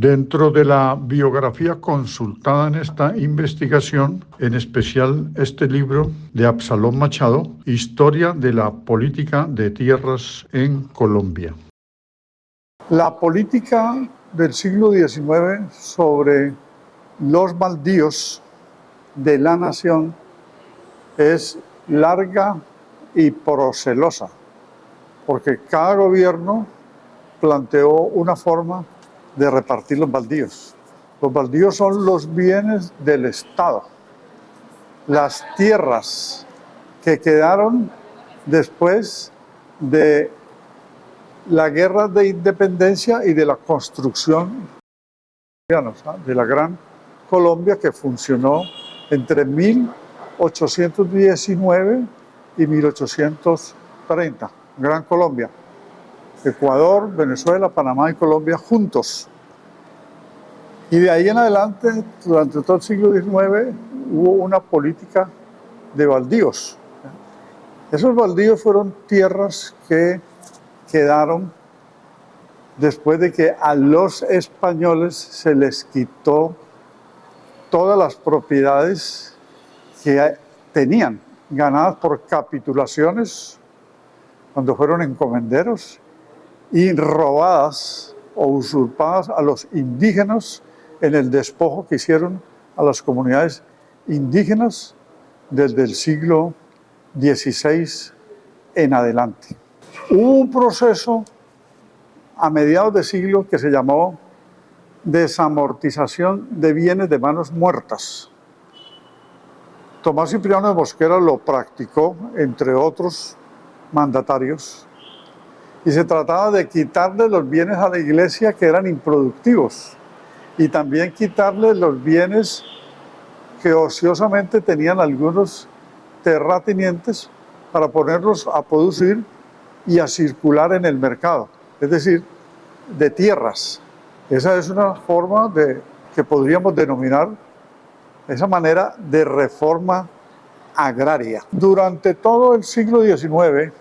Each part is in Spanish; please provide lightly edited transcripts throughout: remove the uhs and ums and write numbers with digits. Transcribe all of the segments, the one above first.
Dentro de la biografía consultada en esta investigación, en especial este libro de Absalón Machado, Historia de la política de tierras en Colombia. La política del siglo XIX sobre los baldíos de la nación es larga y procelosa, porque cada gobierno planteó una forma de repartir los baldíos. Los baldíos son los bienes del Estado, las tierras que quedaron después de la guerra de independencia y de la construcción de la Gran Colombia, que funcionó entre 1819 y 1830. Gran Colombia. Ecuador, Venezuela, Panamá y Colombia juntos. Y de ahí en adelante, durante todo el siglo XIX, hubo una política de baldíos. Esos baldíos fueron tierras que quedaron después de que a los españoles se les quitó todas las propiedades que tenían ganadas por capitulaciones cuando fueron encomenderos y robadas o usurpadas a los indígenas en el despojo que hicieron a las comunidades indígenas desde el siglo XVI en adelante. Hubo un proceso a mediados de siglo que se llamó desamortización de bienes de manos muertas. Tomás Cipriano de Mosquera lo practicó, entre otros mandatarios, y se trataba de quitarle los bienes a la iglesia que eran improductivos y también quitarle los bienes que ociosamente tenían algunos terratenientes para ponerlos a producir y a circular en el mercado, es decir, de tierras. Esa es una forma que podríamos denominar esa manera de reforma agraria. Durante todo el siglo XIX,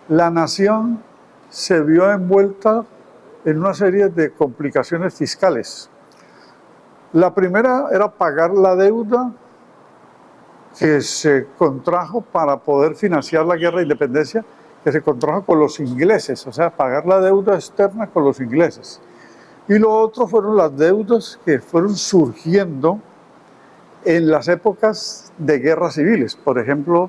la nación se vio envuelta en una serie de complicaciones fiscales. La primera era pagar la deuda que se contrajo para poder financiar la guerra de independencia, que se contrajo con los ingleses, o sea, pagar la deuda externa con los ingleses. Y lo otro fueron las deudas que fueron surgiendo en las épocas de guerras civiles. Por ejemplo,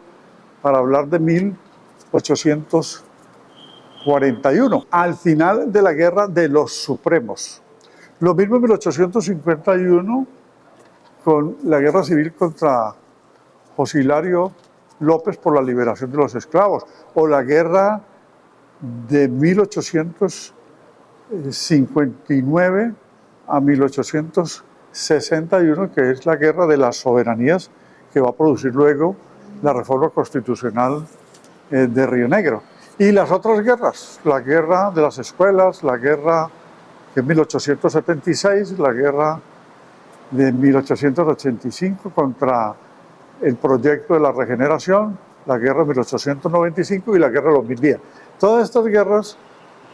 para hablar de 1841, al final de la Guerra de los Supremos. Lo mismo en 1851 con la guerra civil contra José Hilario López por la liberación de los esclavos, o la guerra de 1859 a 1861, que es la guerra de las soberanías que va a producir luego la reforma constitucional de Río Negro. Y las otras guerras, la guerra de las escuelas, la guerra de 1876, la guerra de 1885 contra el proyecto de la regeneración, la guerra de 1895 y la guerra de los 1000 días. Todas estas guerras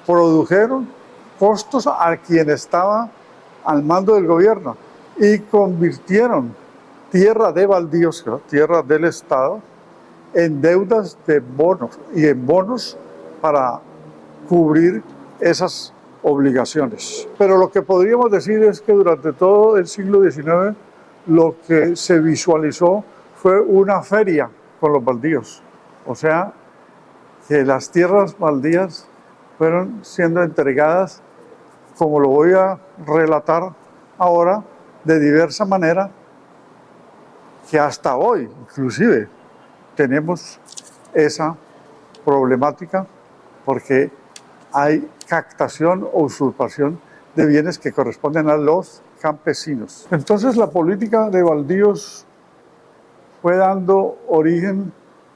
produjeron costos a quien estaba al mando del gobierno y convirtieron tierra de baldíos, tierra del Estado, en deudas de bonos y en bonos para cubrir esas obligaciones. Pero lo que podríamos decir es que durante todo el siglo XIX lo que se visualizó fue una feria con los baldíos. O sea, que las tierras baldías fueron siendo entregadas, como lo voy a relatar ahora, de diversa manera, que hasta hoy, inclusive, tenemos esa problemática porque hay captación o usurpación de bienes que corresponden a los campesinos. Entonces la política de baldíos fue dando origen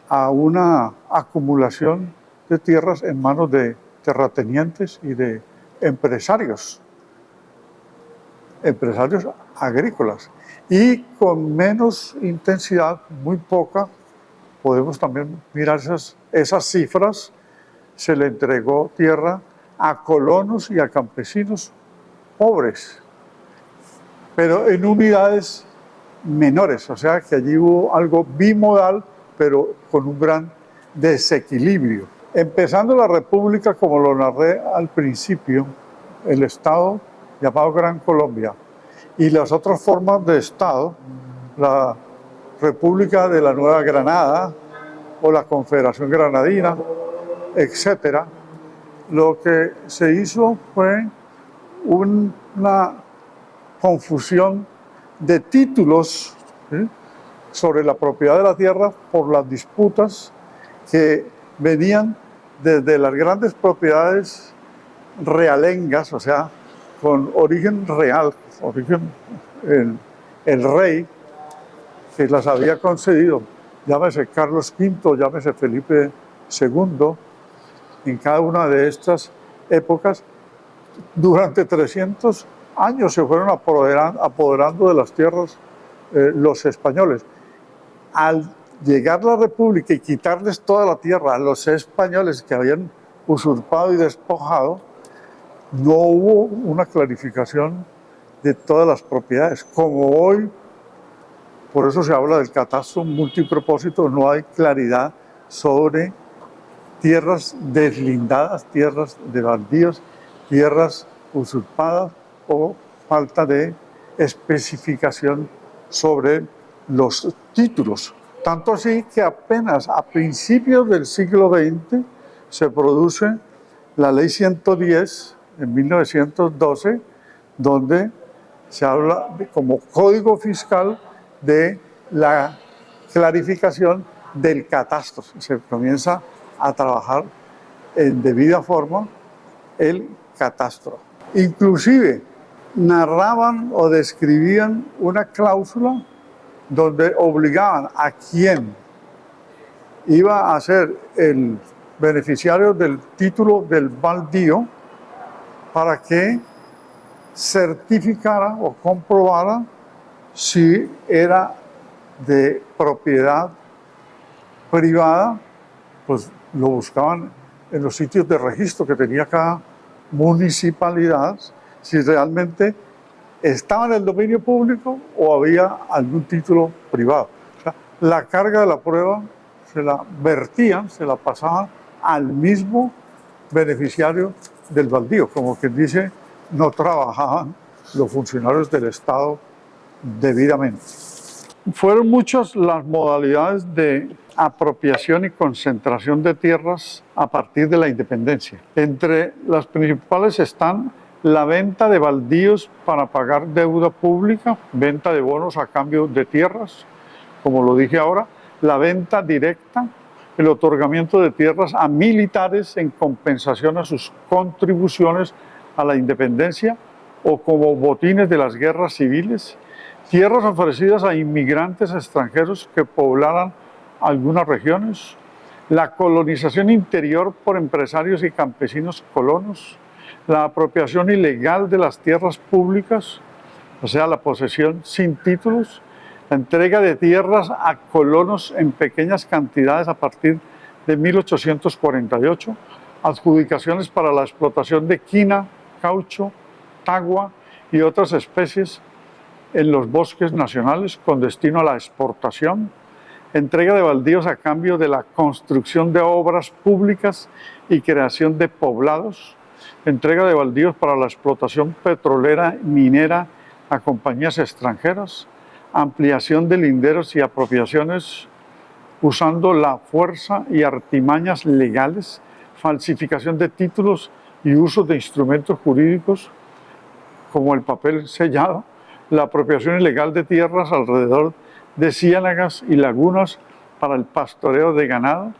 a una acumulación de tierras en manos de terratenientes y de empresarios agrícolas. Y con menos intensidad, muy poca, podemos también mirar esas cifras, se le entregó tierra a colonos y a campesinos pobres, pero en unidades menores, o sea que allí hubo algo bimodal, pero con un gran desequilibrio. Empezando la República, como lo narré al principio, el Estado llamado Gran Colombia y las otras formas de Estado, la República de la Nueva Granada o la Confederación Granadina, etcétera, lo que se hizo fue una confusión de títulos, ¿sí?, sobre la propiedad de la tierra por las disputas que venían desde las grandes propiedades realengas, o sea, con origen real, el rey que las había concedido, llámese Carlos V, llámese Felipe II, en cada una de estas épocas, durante 300 años se fueron apoderando de las tierras los españoles. Al llegar la República y quitarles toda la tierra a los españoles que habían usurpado y despojado, no hubo una clarificación de todas las propiedades. Como hoy, por eso se habla del catastro multipropósito, no hay claridad sobre tierras deslindadas, tierras de baldíos, tierras usurpadas o falta de especificación sobre los títulos. Tanto así que apenas a principios del siglo XX se produce la Ley 110 en 1912, donde se habla como código fiscal de la clarificación del catastro. Se comienza a trabajar en debida forma el catastro. Inclusive narraban o describían una cláusula donde obligaban a quien iba a ser el beneficiario del título del baldío para que certificara o comprobara si era de propiedad privada, pues lo buscaban en los sitios de registro que tenía cada municipalidad, si realmente estaba en el dominio público o había algún título privado. O sea, la carga de la prueba se la vertían, se la pasaban al mismo beneficiario del baldío, como quien dice, no trabajaban los funcionarios del Estado debidamente. Fueron muchas las modalidades de apropiación y concentración de tierras a partir de la independencia. Entre las principales están la venta de baldíos para pagar deuda pública, venta de bonos a cambio de tierras, como lo dije ahora, la venta directa, el otorgamiento de tierras a militares en compensación a sus contribuciones a la independencia o como botines de las guerras civiles, tierras ofrecidas a inmigrantes extranjeros que poblaran algunas regiones, la colonización interior por empresarios y campesinos colonos, la apropiación ilegal de las tierras públicas, o sea, la posesión sin títulos, la entrega de tierras a colonos en pequeñas cantidades a partir de 1848, adjudicaciones para la explotación de quina, caucho, tagua y otras especies en los bosques nacionales con destino a la exportación, entrega de baldíos a cambio de la construcción de obras públicas y creación de poblados, entrega de baldíos para la explotación petrolera, minera a compañías extranjeras, ampliación de linderos y apropiaciones usando la fuerza y artimañas legales, falsificación de títulos y uso de instrumentos jurídicos como el papel sellado, la apropiación ilegal de tierras alrededor de ciénagas y lagunas para el pastoreo de ganado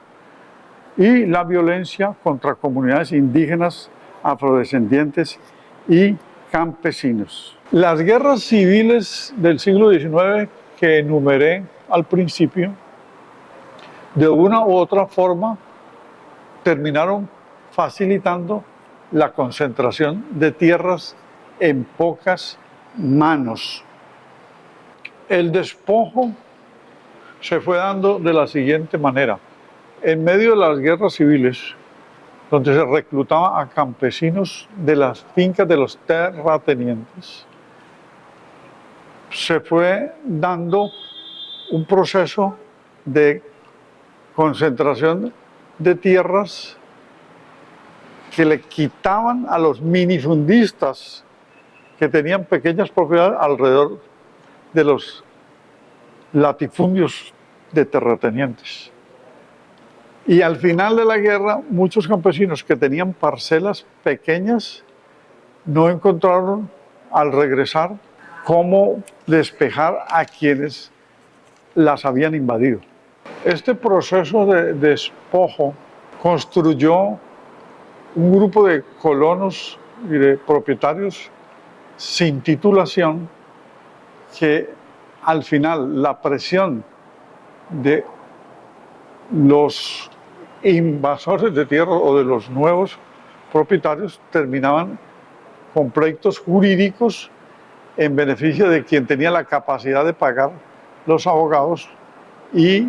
y la violencia contra comunidades indígenas, afrodescendientes y campesinos. Las guerras civiles del siglo XIX que enumeré al principio, de una u otra forma, terminaron facilitando la concentración de tierras en pocas manos. El despojo se fue dando de la siguiente manera. En medio de las guerras civiles, donde se reclutaba a campesinos de las fincas de los terratenientes. Se fue dando un proceso de concentración de tierras que le quitaban a los minifundistas que tenían pequeñas propiedades alrededor de los latifundios de terratenientes. Y al final de la guerra, muchos campesinos que tenían parcelas pequeñas no encontraron al regresar cómo despejar a quienes las habían invadido. Este proceso de despojo construyó un grupo de colonos y de propietarios sin titulación que al final la presión de los invasores de tierra o de los nuevos propietarios terminaban con pleitos jurídicos en beneficio de quien tenía la capacidad de pagar los abogados y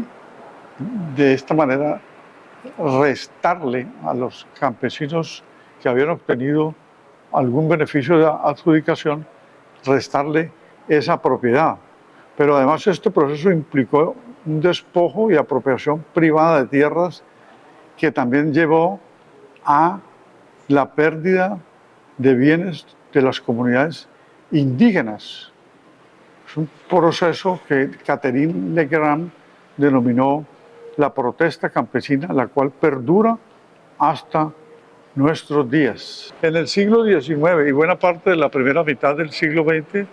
de esta manera restarle a los campesinos que habían obtenido algún beneficio de adjudicación, restarle esa propiedad. Pero además este proceso implicó un despojo y apropiación privada de tierras que también llevó a la pérdida de bienes de las comunidades indígenas. Es un proceso que Catherine Legrand denominó la protesta campesina, la cual perdura hasta nuestros días. En el siglo XIX y buena parte de la primera mitad del siglo XX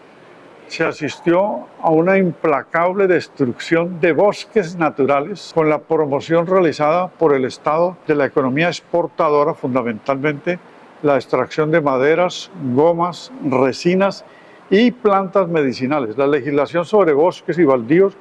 se asistió a una implacable destrucción de bosques naturales con la promoción realizada por el Estado de la economía exportadora, fundamentalmente la extracción de maderas, gomas, resinas y plantas medicinales. La legislación sobre bosques y baldíos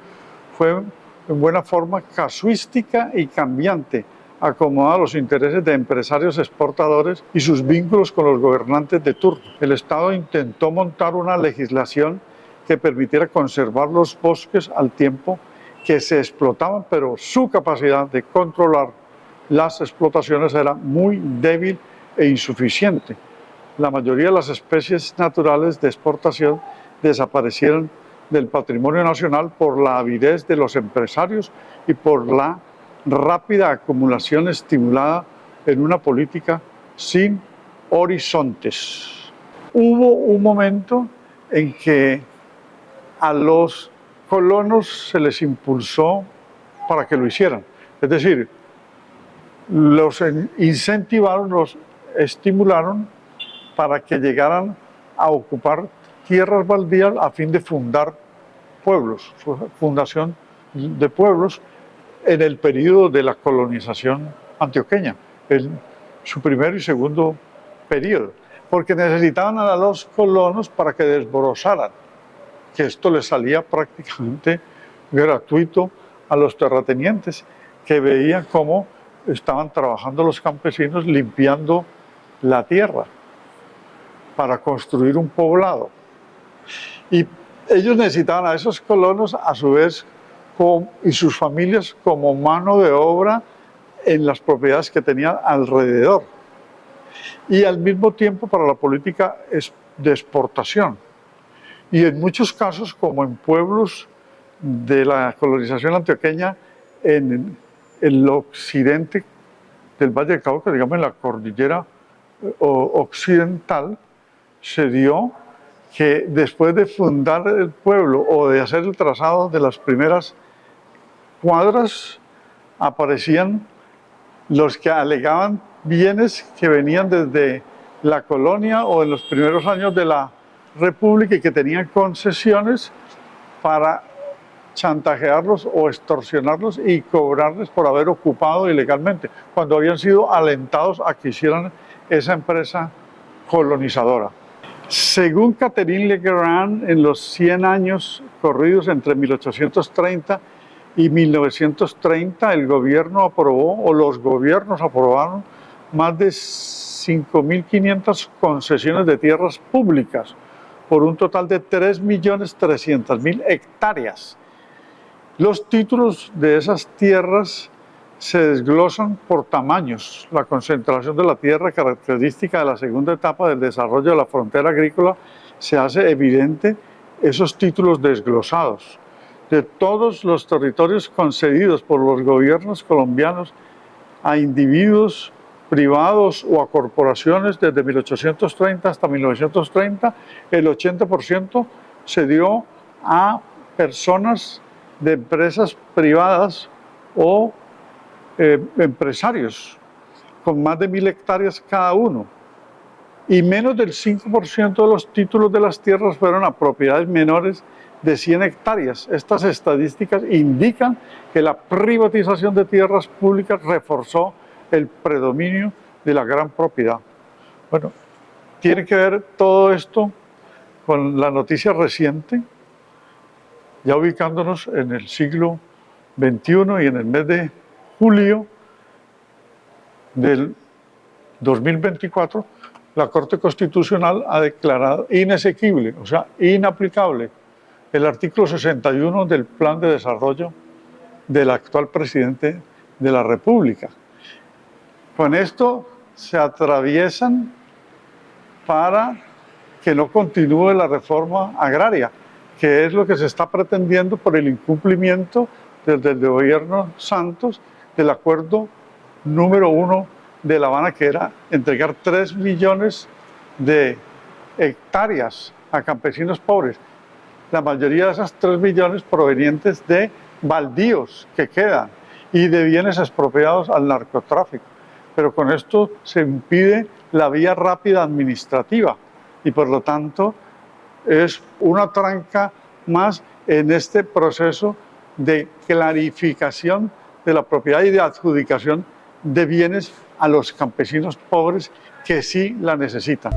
fue en buena forma casuística y cambiante, acomodada a los intereses de empresarios exportadores y sus vínculos con los gobernantes de turno. El Estado intentó montar una legislación que permitiera conservar los bosques al tiempo que se explotaban, pero su capacidad de controlar las explotaciones era muy débil e insuficiente. La mayoría de las especies naturales de exportación desaparecieron del patrimonio nacional por la avidez de los empresarios y por la rápida acumulación estimulada en una política sin horizontes. Hubo un momento en que a los colonos se les impulsó para que lo hicieran. Es decir, los incentivaron, los estimularon para que llegaran a ocupar tierras baldías a fin de fundar pueblos, fundación de pueblos en el periodo de la colonización antioqueña, su primer y segundo periodo, porque necesitaban a los colonos para que desbrozaran, que esto les salía prácticamente gratuito a los terratenientes, que veían cómo estaban trabajando los campesinos limpiando la tierra para construir un poblado. Y ellos necesitaban a esos colonos, a su vez, y sus familias como mano de obra en las propiedades que tenían alrededor. Y al mismo tiempo para la política de exportación. Y en muchos casos, como en pueblos de la colonización antioqueña, en el occidente del Valle del Cauca, digamos en la cordillera occidental, se dio que después de fundar el pueblo o de hacer el trazado de las primeras cuadras, aparecían los que alegaban bienes que venían desde la colonia o en los primeros años de la República y que tenían concesiones para chantajearlos o extorsionarlos y cobrarles por haber ocupado ilegalmente, cuando habían sido alentados a que hicieran esa empresa colonizadora. Según Catherine Legrand, en los 100 años corridos entre 1830 y 1930, el gobierno aprobó, o los gobiernos aprobaron, más de 5.500 concesiones de tierras públicas, por un total de 3.300.000 hectáreas. Los títulos de esas tierras se desglosan por tamaños. La concentración de la tierra, característica de la segunda etapa del desarrollo de la frontera agrícola, se hace evidente esos títulos desglosados de todos los territorios concedidos por los gobiernos colombianos a individuos privados o a corporaciones desde 1830 hasta 1930, el 80% se dio a personas de empresas privadas o empresarios con más de 1000 hectáreas cada uno. Y menos del 5% de los títulos de las tierras fueron a propiedades menores de 100 hectáreas. Estas estadísticas indican que la privatización de tierras públicas reforzó el predominio de la gran propiedad. Bueno, tiene que ver todo esto con la noticia reciente, ya ubicándonos en el siglo XXI y en el mes de julio del 2024, la Corte Constitucional ha declarado inexequible, o sea, inaplicable, el artículo 61 del Plan de Desarrollo del actual presidente de la República. Con esto se atraviesan para que no continúe la reforma agraria, que es lo que se está pretendiendo por el incumplimiento desde el gobierno Santos del acuerdo número 1 de La Habana, que era entregar 3 millones de hectáreas a campesinos pobres. La mayoría de esas 3 millones provenientes de baldíos que quedan y de bienes expropiados al narcotráfico. Pero con esto se impide la vía rápida administrativa y por lo tanto es una tranca más en este proceso de clarificación de la propiedad y de adjudicación de bienes a los campesinos pobres que sí la necesitan.